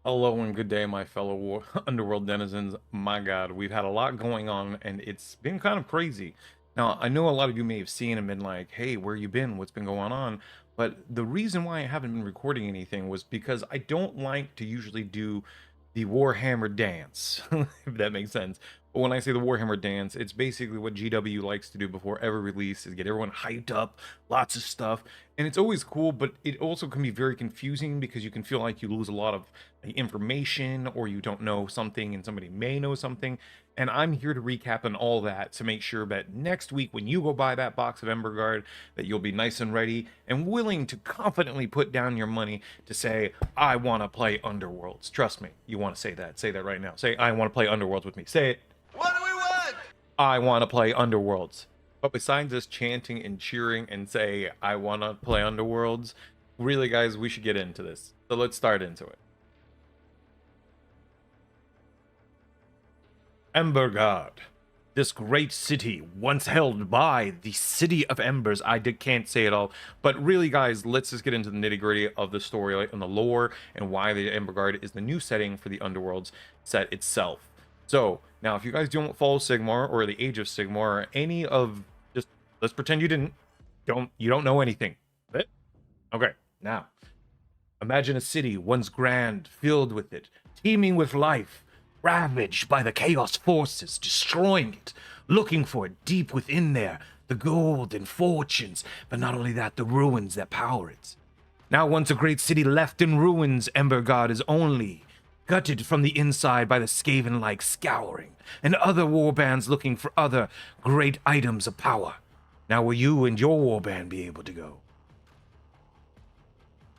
Hello and good day, my fellow Underworld denizens. My God, we've had a lot going on, and it's been kind of crazy. Now, I know a lot of you may have seen and been like, "Hey, where you been? What's been going on?" But the reason why I haven't been recording anything was because I don't like to usually do the Warhammer dance, if that makes sense. But when I say the Warhammer dance, it's basically what GW likes to do before every release is get everyone hyped up, lots of stuff, and it's always cool, but it also can be very confusing because you can feel like you lose a lot of information or you don't know something and somebody may know something. And I'm here to recap on all that to make sure that next week when you go buy that box of Embergard, that you'll be nice and ready and willing to confidently put down your money to say, I want to play Underworlds. Trust me, you want to say that. Say that right now. Say, I want to play Underworlds with me. Say it. What do we want? I want to play Underworlds. But besides just chanting and cheering and say, I want to play Underworlds, really, guys, we should get into this. So let's start into it. Embergard, this great city once held by the City of Embers. Can't say it all, but really, guys, let's just get into the nitty gritty of the story and the lore and why the Embergard is the new setting for the Underworlds set itself. So now, if you guys don't follow Sigmar or the Age of Sigmar or any of, just let's pretend you don't know anything. Okay, now imagine a city once grand, filled with it, teeming with life, ravaged by the chaos forces, destroying it, looking for it deep within there, the gold and fortunes, but not only that, the ruins that power it. Now once a great city left in ruins, Embergard is only gutted from the inside by the Skaven-like scouring, and other warbands looking for other great items of power. Now will you and your warband be able to go?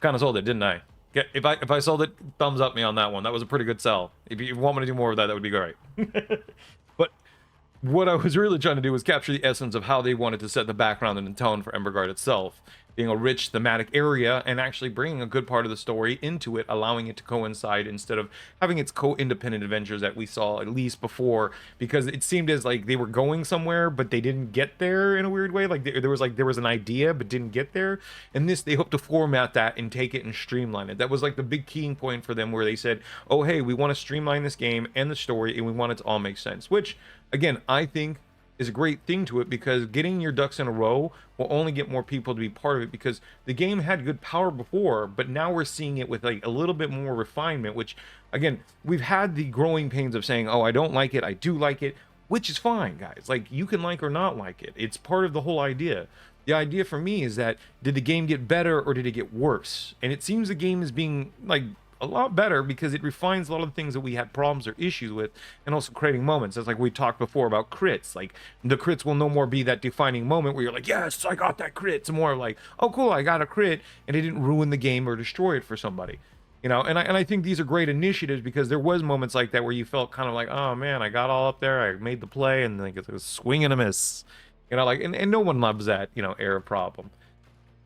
Kind of sold it, didn't I? If I sold it, thumbs up me on that one. That was a pretty good sell. If you want me to do more of that, that would be great. But what I was really trying to do was capture the essence of how they wanted to set the background and the tone for Embergard itself, being a rich thematic area and actually bringing a good part of the story into it, allowing it to coincide instead of having its co-independent adventures that we saw at least before, because it seemed as like they were going somewhere but they didn't get there in a weird way. Like there was an idea but didn't get there, and this they hope to format that and take it and streamline it. That was like the big keying point for them, where they said, oh hey, we want to streamline this game and the story and we want it to all make sense, which again I think is a great thing to it, because getting your ducks in a row will only get more people to be part of it, because the game had good power before, but now we're seeing it with like a little bit more refinement, which again, we've had the growing pains of saying, oh, I don't like it, I do like it, which is fine, guys. Like, you can like or not like it. It's part of the whole idea. The idea for me is that, did the game get better or did it get worse? And it seems the game is being like a lot better, because it refines a lot of the things that we had problems or issues with, and also creating moments. That's like we talked before about crits. Like, the crits will no more be that defining moment where you're like, yes, I got that crit. It's more like, oh cool, I got a crit, and it didn't ruin the game or destroy it for somebody, you know. And I think these are great initiatives, because there was moments like that where you felt kind of like, oh man, I got all up there, I made the play, and like it's a swing and a miss, you know, like, and no one loves that, you know, error problem.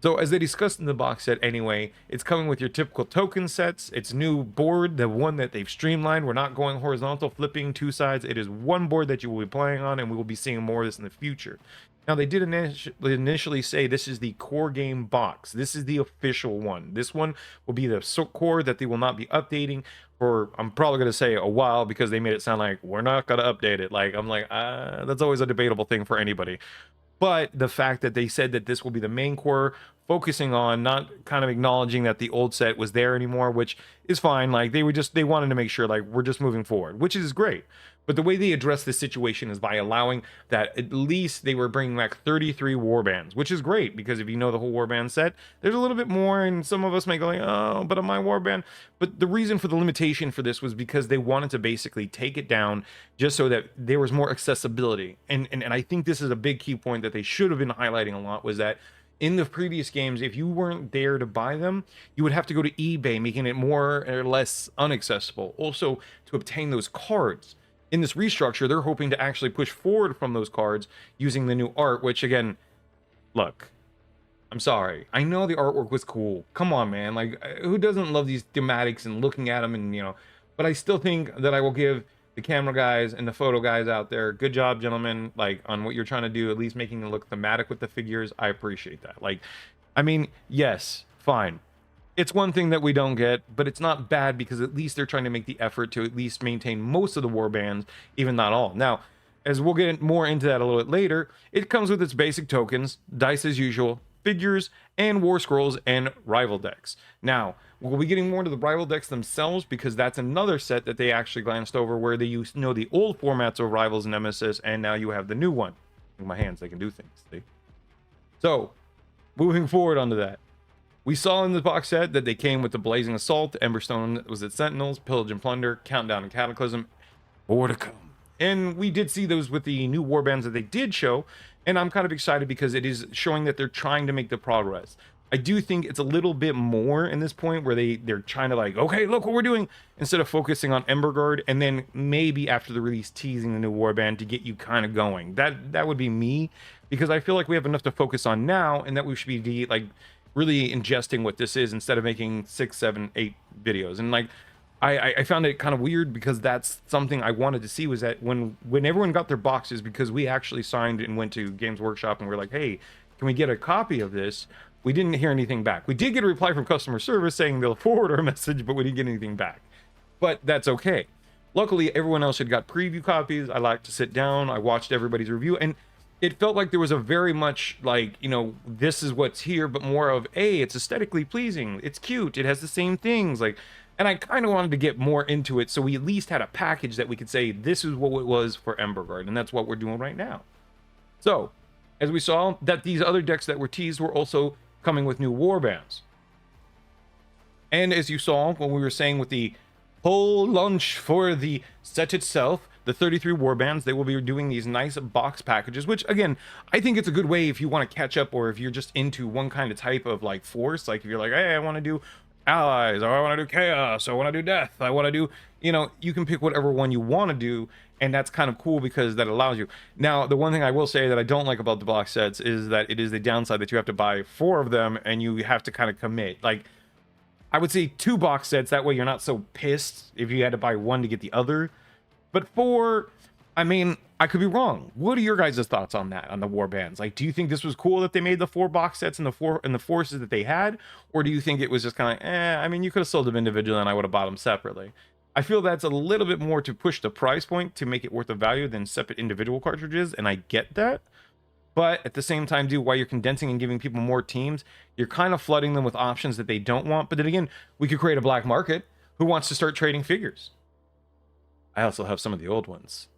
So as they discussed in the box set anyway, it's coming with your typical token sets. It's new board, the one that they've streamlined. We're not going horizontal, flipping two sides. It is one board that you will be playing on, and we will be seeing more of this in the future. Now, they did initially say this is the core game box. This is the official one. This one will be the core that they will not be updating for, I'm probably going to say, a while, because they made it sound like we're not going to update it. Like, I'm like, that's always a debatable thing for anybody. But the fact that they said that this will be the main core, focusing on not kind of acknowledging that the old set was there anymore, which is fine. Like, they wanted to make sure, like, we're just moving forward, which is great. But the way they address this situation is by allowing that at least they were bringing back 33 warbands, which is great, because if you know the whole warband set, there's a little bit more, and some of us may go like, oh, but on my warband. But the reason for the limitation for this was because they wanted to basically take it down just so that there was more accessibility. And I think this is a big key point that they should have been highlighting a lot, was that in the previous games, if you weren't there to buy them, you would have to go to eBay, making it more or less inaccessible. Also, to obtain those cards. In this restructure, they're hoping to actually push forward from those cards using the new art, which again, look, I'm sorry. I know the artwork was cool. Come on, man. Like, who doesn't love these thematics and looking at them, and, you know, but I still think that I will give the camera guys and the photo guys out there, good job, gentlemen, like, on what you're trying to do, at least making it look thematic with the figures. I appreciate that. Like, I mean, yes, fine. It's one thing that we don't get, but it's not bad because at least they're trying to make the effort to at least maintain most of the warbands, even not all. Now, as we'll get more into that a little bit later, it comes with its basic tokens, dice as usual, figures, and war scrolls and rival decks. Now, we'll be getting more into the rival decks themselves because that's another set that they actually glanced over where they used the old formats of Rivals and Nemesis, and now you have the new one. In my hands, they can do things. See? So, moving forward onto that. We saw in the box set that they came with the Blazing Assault, Emberstone was it Sentinels, Pillage and Plunder, Countdown and Cataclysm, more to come. And we did see those with the new warbands that they did show, and I'm kind of excited because it is showing that they're trying to make the progress. I do think it's a little bit more in this point where they're trying to like, okay, look what we're doing, instead of focusing on Embergard, and then maybe after the release teasing the new warband to get you kind of going. That would be me, because I feel like we have enough to focus on now, and that we should be like really ingesting what this is instead of making 6, 7, 8 videos. And like I found it kind of weird because that's something I wanted to see, was that when everyone got their boxes, because we actually signed and went to Games Workshop and we're like, hey, can we get a copy of this? We didn't hear anything back. We did get a reply from customer service saying they'll forward our message, but we didn't get anything back. But that's okay. Luckily, everyone else had got preview copies. I like to sit down. I watched everybody's review, and it felt like there was a very much like, this is what's here, but more of, hey, it's aesthetically pleasing. It's cute. It has the same things. Like, and I kind of wanted to get more into it, so we at least had a package that we could say, this is what it was for Embergard, and that's what we're doing right now. So, as we saw, that these other decks that were teased were also coming with new warbands. And as you saw, when we were saying with the whole launch for the set itself, the 33 warbands, they will be doing these nice box packages, which again, I think it's a good way if you want to catch up, or if you're just into one kind of type of like force, like if you're like, hey, I want to do allies, or I want to do chaos, or I want to do death, I want to do, you can pick whatever one you want to do, and that's kind of cool because that allows you. Now, the one thing I will say that I don't like about the box sets is that it is the downside that you have to buy 4 of them, and you have to kind of commit. Like, I would say 2 box sets, that way you're not so pissed if you had to buy one to get the other. But 4, I mean, I could be wrong. What are your guys' thoughts on that, on the warbands? Like, do you think this was cool that they made the 4 box sets and the forces that they had? Or do you think it was just kind of, I mean, you could have sold them individually and I would have bought them separately. I feel that's a little bit more to push the price point to make it worth the value than separate individual cartridges, and I get that. But at the same time, dude, while you're condensing and giving people more teams, you're kind of flooding them with options that they don't want. But then again, we could create a black market. Who wants to start trading figures? I also have some of the old ones.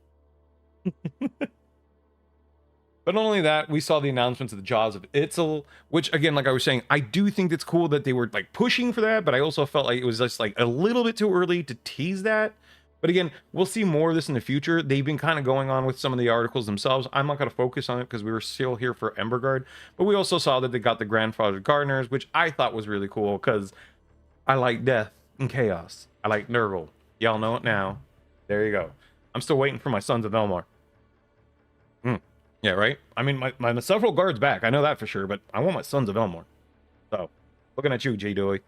But not only that, we saw the announcements of the Jaws of Itzel, which again, like I was saying, I do think it's cool that they were like pushing for that, but I also felt like it was just like a little bit too early to tease that. But again, we'll see more of this in the future. They've been kind of going on with some of the articles themselves. I'm not going to focus on it because we were still here for Embergard, but we also saw that they got the Grandfather Gardeners, which I thought was really cool because I like death and chaos. I like Nurgle. Y'all know it now. There you go. I'm still waiting for my Sons of Elmar. Yeah, right? I mean, my several guards back. I know that for sure, but I want my Sons of Elmar. So, looking at you, J-Doy.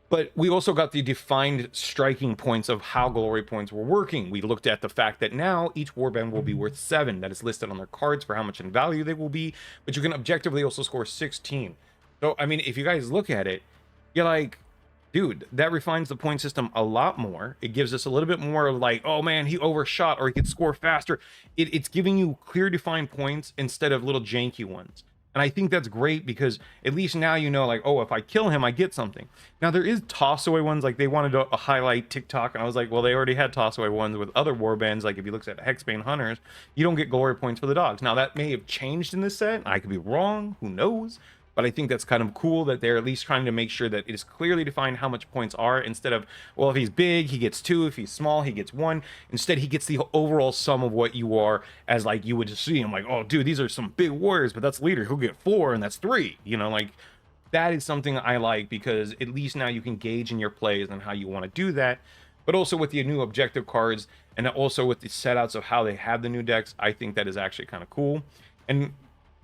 But we also got the defined striking points of how glory points were working. We looked at the fact that now each warband will be worth 7. That is listed on their cards for how much in value they will be. But you can objectively also score 16. So, I mean, if you guys look at it, you're like, dude, that refines the point system a lot more. It gives us a little bit more of like, oh man, he overshot, or he could score faster. It's giving you clear defined points instead of little janky ones. And I think that's great because at least now you know, like, oh, if I kill him, I get something. Now, there is toss-away ones. Like, they wanted to highlight TikTok, and I was like, well, they already had toss-away ones with other warbands. Like, if you look at Hexbane Hunters, you don't get glory points for the dogs. Now, that may have changed in this set. I could be wrong. Who knows? But I think that's kind of cool that they're at least trying to make sure that it is clearly defined how much points are, instead of, well, if he's big, he gets 2. If he's small, he gets 1. Instead, he gets the overall sum of what you are, as like you would just see him like, oh, dude, these are some big warriors, but that's leader. He'll get 4, and that's 3. Like that is something I like, because at least now you can gauge in your plays on how you want to do that. But also with the new objective cards, and also with the setouts of how they have the new decks, I think that is actually kind of cool. And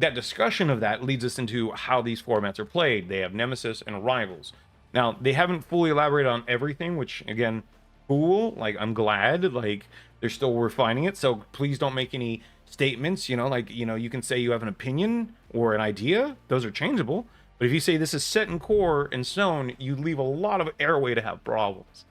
that discussion of that leads us into how these formats are played. They have Nemesis and Rivals. Now, they haven't fully elaborated on everything, which, again, cool. Like, I'm glad. Like, they're still refining it, so please don't make any statements, you can say you have an opinion or an idea. Those are changeable. But if you say this is set in core and stone, you leave a lot of airway to have problems.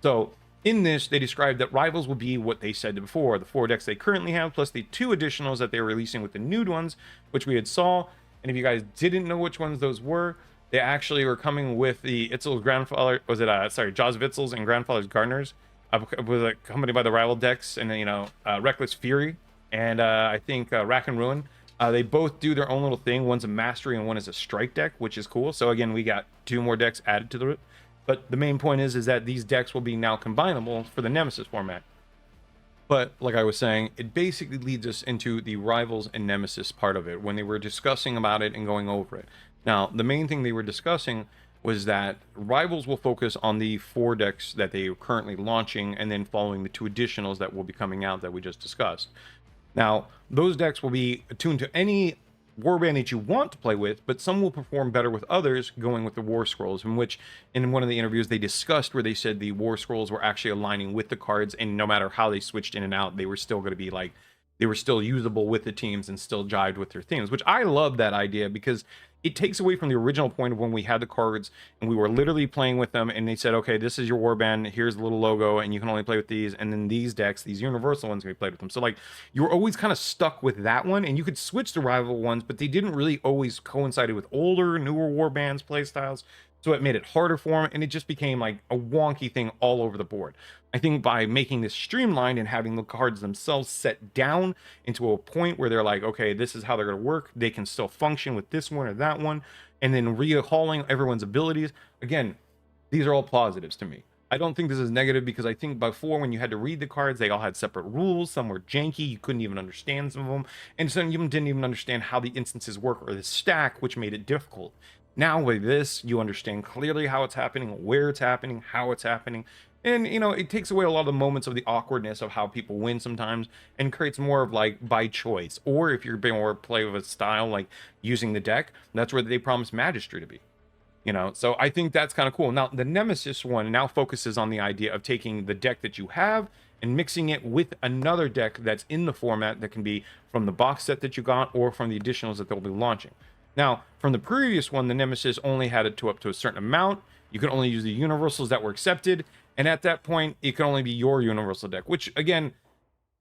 So in this, they described that Rivals will be what they said before, the 4 decks they currently have, plus the 2 additionals that they're releasing with the new ones, which we had saw. And if you guys didn't know which ones those were, they actually were coming with the Itzel's grandfather, was it, Jaws of Itzel's and Grandfather's Gardeners, was accompanied by the Rival decks, and, Reckless Fury, and I think Rack and Ruin. They both do their own little thing. One's a Mastery and one is a Strike deck, which is cool. So again, we got 2 more decks added to the... But the main point is that these decks will be now combinable for the Nemesis format. But like I was saying, it basically leads us into the Rivals and Nemesis part of it when they were discussing about it and going over it. Now, the main thing they were discussing was that Rivals will focus on the 4 decks that they are currently launching and then following the 2 additionals that will be coming out that we just discussed. Now, those decks will be attuned to any warband that you want to play with, but some will perform better with others going with the War Scrolls, in which in one of the interviews they discussed where they said the War Scrolls were actually aligning with the cards, and no matter how they switched in and out, they were still going to be like, they were still usable with the teams and still jived with their themes, which I love that idea because it takes away from the original point of when we had the cards and we were literally playing with them and they said, okay, this is your warband, here's the little logo, and you can only play with these, and then these decks, these universal ones, can be played with them. So like, you were always kind of stuck with that one, and you could switch to rival ones, but they didn't really always coincide with older, newer warbands play styles. So it made it harder for them, and it just became like a wonky thing all over the board. I think by making this streamlined and having the cards themselves set down into a point where they're like, okay, this is how they're going to work, they can still function with this one or that one, and then rehauling everyone's abilities. Again, these are all positives to me. I don't think this is negative because I think before when you had to read the cards, they all had separate rules. Some were janky, you couldn't even understand some of them, and some of them didn't even understand how the instances work or the stack, which made it difficult. Now with this, you understand clearly how it's happening, where it's happening, how it's happening. And, it takes away a lot of the moments of the awkwardness of how people win sometimes and creates more of like by choice. Or if you're being more play with a style, like using the deck, that's where they promise Magistry to be. So I think that's kind of cool. Now, the Nemesis one now focuses on the idea of taking the deck that you have and mixing it with another deck that's in the format that can be from the box set that you got or from the additionals that they'll be launching. Now, from the previous one, the Nemesis only had it to up to a certain amount. You could only use the universals that were accepted. And at that point, it could only be your universal deck, which, again,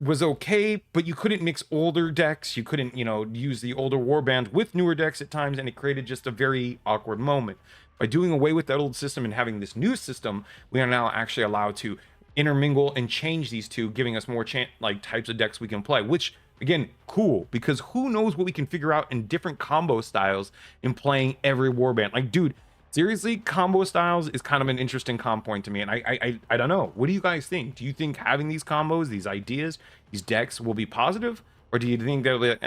was okay, but you couldn't mix older decks. You couldn't, use the older warband with newer decks at times, and it created just a very awkward moment. By doing away with that old system and having this new system, we are now actually allowed to intermingle and change these two, giving us more types of decks we can play, which... Again, cool, because who knows what we can figure out in different combo styles in playing every warband. Like, dude, seriously, combo styles is kind of an interesting comp point to me, and I don't know. What do you guys think? Do you think having these combos, these ideas, these decks will be positive? Or do you think they'll be like,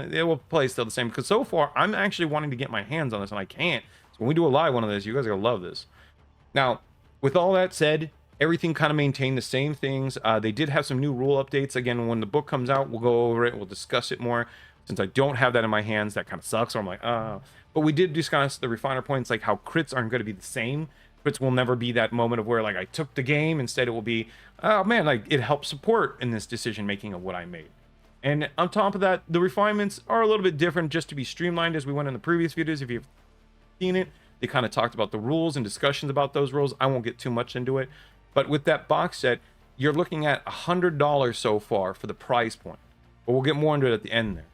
they will play still the same? Because so far, I'm actually wanting to get my hands on this, and I can't. So when we do a live one of this, you guys are going to love this. Now, with all that said, everything kind of maintained the same things. They did have some new rule updates. Again, when the book comes out, we'll go over it. We'll discuss it more. Since I don't have that in my hands, that kind of sucks. So I'm like, But we did discuss the refiner points, like how crits aren't going to be the same. Crits will never be that moment of where, like, I took the game. Instead, it will be, oh, man, like, it helps support in this decision-making of what I made. And on top of that, the refinements are a little bit different just to be streamlined as we went in the previous videos. If you've seen it, they kind of talked about the rules and discussions about those rules. I won't get too much into it. But with that box set, you're looking at $100 so far for the price point. But we'll get more into it at the end there.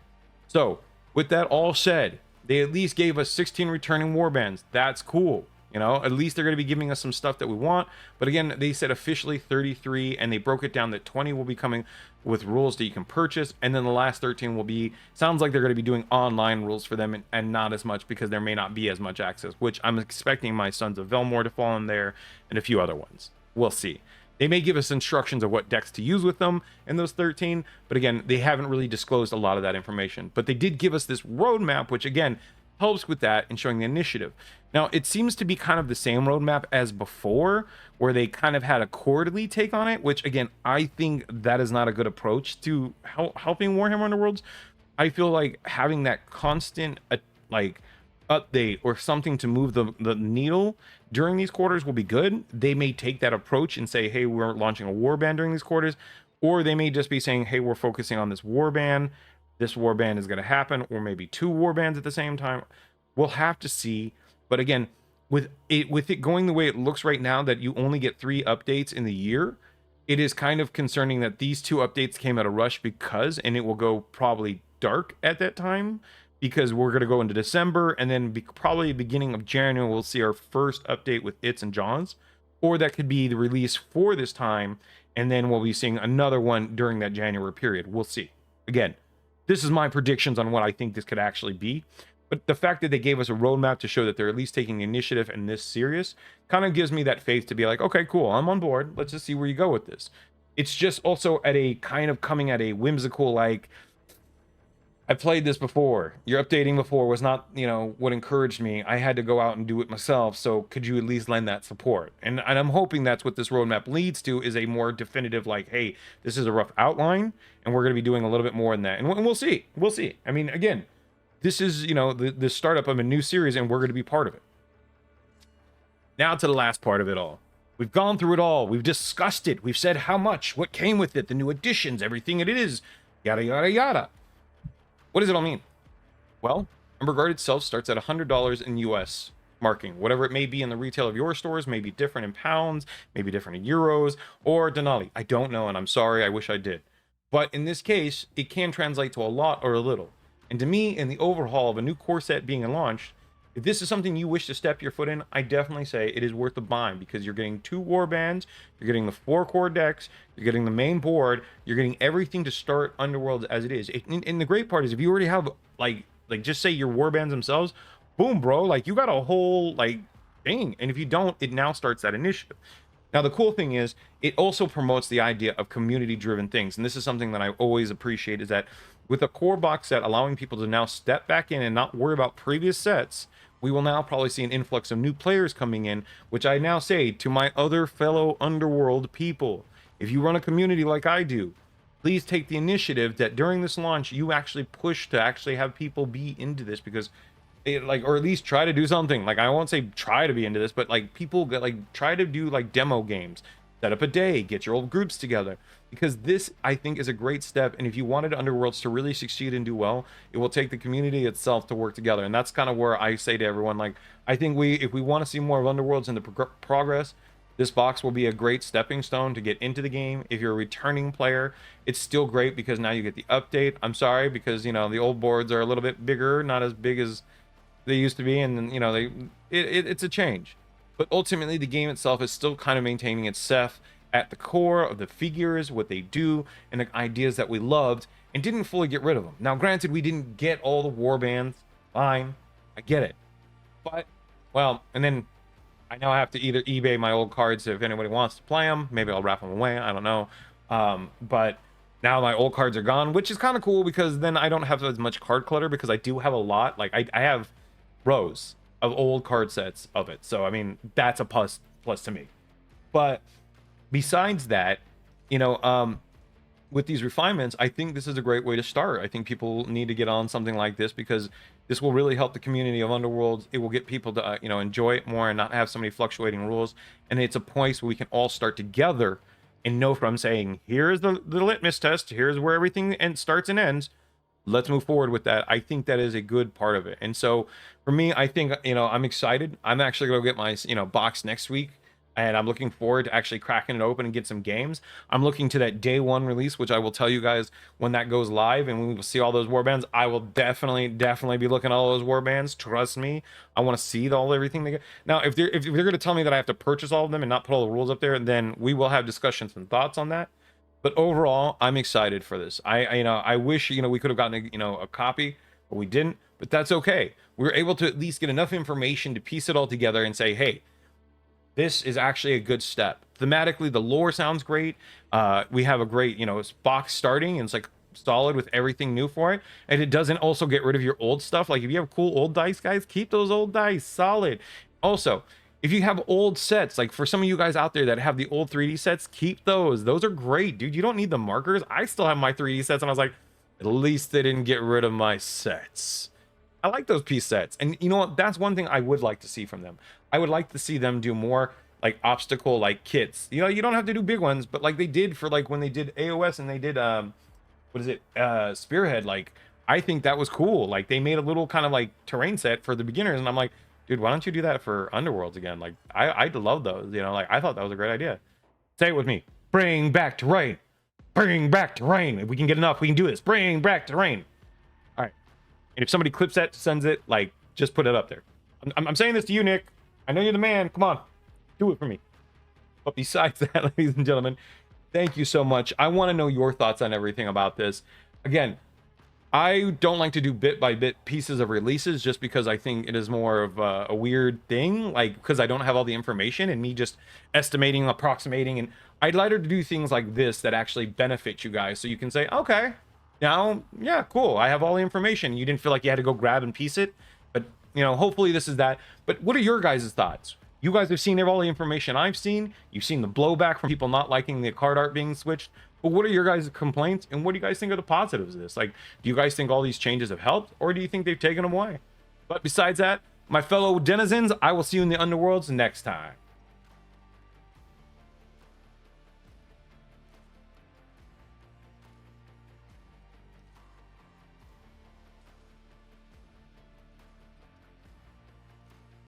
So, with that all said, they at least gave us 16 returning warbands. That's cool. At least they're going to be giving us some stuff that we want. But again, they said officially 33, and they broke it down that 20 will be coming with rules that you can purchase. And then the last 13 will be, sounds like they're going to be doing online rules for them and not as much because there may not be as much access, which I'm expecting my Sons of Velmor to fall in there and a few other ones. We'll see. They may give us instructions of what decks to use with them in those 13, but again, they haven't really disclosed a lot of that information. But they did give us this roadmap, which again, helps with that and showing the initiative. Now, it seems to be kind of the same roadmap as before, where they kind of had a quarterly take on it, which again, I think that is not a good approach to helping Warhammer Underworlds. I feel like having that constant, update or something to move the needle during these quarters will be good. They may take that approach and say, hey, we're launching a warband during these quarters, or they may just be saying, hey, we're focusing on this warband is going to happen, or maybe 2 warbands at the same time. We'll have to see. But again, with it going the way it looks right now, that you only get 3 updates in the year, it is kind of concerning that these 2 updates came at a rush, because, and it will go probably dark at that time, because we're going to go into December, and then probably beginning of January we'll see our first update with Its and Jaws, or that could be the release for this time, and then we'll be seeing another one during that January period. We'll see. Again, this is my predictions on what I think this could actually be. But the fact that they gave us a roadmap to show that they're at least taking the initiative and this serious kind of gives me that faith to be like, okay, cool, I'm on board. Let's just see where you go with this. It's just also at a kind of coming at a whimsical, like, I played this before. Your updating before was not, what encouraged me. I had to go out and do it myself. So could you at least lend that support? And I'm hoping that's what this roadmap leads to, is a more definitive, like, hey, this is a rough outline, and we're going to be doing a little bit more than that. And we'll see. We'll see. I mean, again, this is, the startup of a new series, and we're going to be part of it. Now to the last part of it all. We've gone through it all. We've discussed it. We've said how much, what came with it, the new additions, everything it is, yada, yada, yada. What does it all mean? Well, Embergard itself starts at $100 in US marking. Whatever it may be in the retail of your stores, may be different in pounds, maybe different in euros, or denali. I don't know, and I'm sorry, I wish I did. But in this case, it can translate to a lot or a little. And to me, in the overhaul of a new core set being launched, if this is something you wish to step your foot in, I definitely say it is worth the buying, because you're getting 2 warbands, you're getting the 4 core decks, you're getting the main board, you're getting everything to start Underworlds as it is. And the great part is, if you already have like just say your warbands themselves, boom, bro, like you got a whole thing. And if you don't, it now starts that initiative. Now, the cool thing is, it also promotes the idea of community-driven things. And this is something that I always appreciate, is that with a core box set allowing people to now step back in and not worry about previous sets, we will now probably see an influx of new players coming in, which I now say to my other fellow Underworld people, if you run a community like I do, please take the initiative that during this launch, you actually push to actually have people be into this, because or at least try to do something. I won't say try to be into this, but people get try to do demo games, set up a day, get your old groups together, because this, I think, is a great step. And if you wanted Underworlds to really succeed and do well, it will take the community itself to work together. And that's kind of where I say to everyone, I think if we want to see more of Underworlds and the progress, this box will be a great stepping stone to get into the game. If you're a returning player, it's still great, because now you get the update. I'm sorry, because the old boards are a little bit bigger, not as big as they used to be, and then it's a change. But ultimately, the game itself is still kind of maintaining itself at the core of the figures, what they do, and the ideas that we loved, and didn't fully get rid of them. Now, granted, we didn't get all the warbands. Fine, I get it. But, well, and then I now have to either eBay my old cards if anybody wants to play them. Maybe I'll wrap them away. I don't know. But now my old cards are gone, which is kind of cool, because then I don't have as much card clutter, because I do have a lot. I have rows of old card sets of it, so I mean, that's a plus to me. But besides that, with these refinements, I think this is a great way to start. I think people need to get on something like this, because this will really help the community of Underworlds. It will get people to enjoy it more and not have so many fluctuating rules, and it's a place where we can all start together and know from saying, here's the litmus test, here's where everything starts and ends. Let's move forward with that. I think that is a good part of it. And so for me, I think, I'm excited. I'm actually going to get my, box next week, and I'm looking forward to actually cracking it open and get some games. I'm looking to that day 1 release, which I will tell you guys when that goes live, and we will see all those warbands. I will definitely be looking at all those warbands. Trust me. I want to see everything they get. Now, if they're going to tell me that I have to purchase all of them and not put all the rules up there, then we will have discussions and thoughts on that. But overall, I'm excited for this. I wish, we could have gotten a copy, but we didn't. But that's okay. We were able to at least get enough information to piece it all together and say, hey, this is actually a good step. Thematically, the lore sounds great. We have a great, box starting, and it's solid with everything new for it. And it doesn't also get rid of your old stuff. If you have cool old dice, guys, keep those old dice solid. Also, if you have old sets, for some of you guys out there that have the old 3D sets, keep those. Those are great, dude. You don't need the markers. I still have my 3D sets, and I was like, at least they didn't get rid of my sets. I like those piece sets. And you know what? That's one thing I would like to see from them. I would like to see them do more obstacle kits. You don't have to do big ones, but they did for when they did AOS and they did what is it? Spearhead. I think that was cool. Like they made a little kind of like terrain set for the beginners, and I'm like, dude, why don't you do that for Underworlds again? Like I love those, you know, like I thought that was a great idea. Say it with me. Bring back terrain. Bring back terrain. If we can get enough, we can do this. Bring back terrain. All right. And if somebody clips that, sends it, like just put it up there. I'm saying this to you, Nick. I know you're the man. Come on, do it for me. But besides that, ladies and gentlemen, thank you so much. I want to know your thoughts on everything about this. Again, I don't like to do bit by bit pieces of releases just because I think it is more of a weird thing, like because I don't have all the information and me just estimating, approximating, and I'd like to do things like this that actually benefit you guys so you can say, okay, now, yeah, cool, I have all the information. You didn't feel like you had to go grab and piece it, but you know, hopefully this is that. But what are your guys' thoughts? You guys have seen all the information I've seen. You've seen the blowback from people not liking the card art being switched. But what are your guys' complaints, and what do you guys think are the positives of this? Like, do you guys think all these changes have helped, or do you think they've taken them away? But besides that, my fellow denizens, I will see you in the Underworlds next time.